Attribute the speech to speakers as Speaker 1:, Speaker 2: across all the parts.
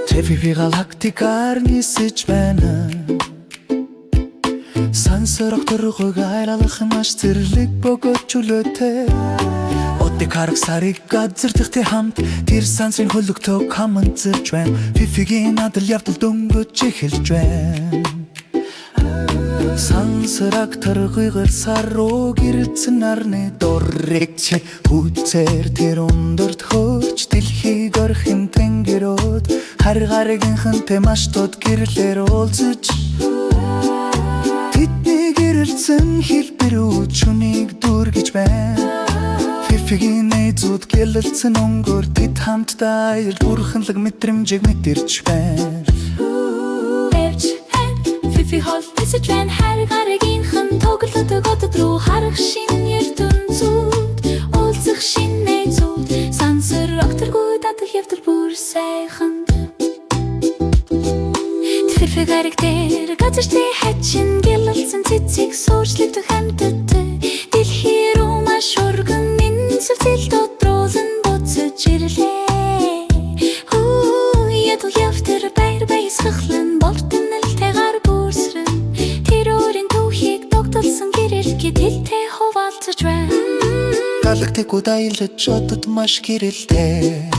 Speaker 1: Тэвиви галактикаар нисэж байна. Сансарах дөргөг айлалах маш зэрлэг бөгөөд чөлөөтэй. Одыг харах сарыг газардахтай хамт тэр сансрын хөлөгтөө хаманцэрч байна. Фифигийн адал явдал дөнгөж эхэлж байна. Сансараг таргыгэр саруу гэрэлцэн нарны доррэгч хүцээр тэр өндөрт хөөч дэлхийг орхин тэнгэрүүд харгаргийнхэнтэй маш тод гэрлэр уулзаж тэдний гэрэлцэн хэлбэр үчүнийг дүргэж байна. Фифигийн найзууд гэлэлцэн өнгөөр тэд хамтдаа ир бурханлаг мэдрэмжийг мэдэрч байна. Фифи хол нисэж байна харгаргийнхэн тоглодог одод руу харах шин ертөнцүүд уулзах шин найзууд сансар огторгүй дадал явдал бүр сайхан. Фифи гарагтэр газартай хачин гэлэлцэн цэцэг суурчлагдах хамтдаа дэлхий рүү маш урган нэнцвцэл дотролон буцаж ирлээ. Ядал явтар баяр баясгалан болтонэлтэй гар бүрсрэн тэр өөрийн түүхийг тогтолсон гэрэлгээ тэлтэй хуваалцаж байна. Галактикууд аялаж одод маш гэрэлтэй.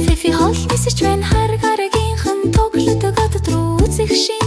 Speaker 1: Фифи хол нисэж байна харгаргийнхэн тоглодог одод руу үзэх шин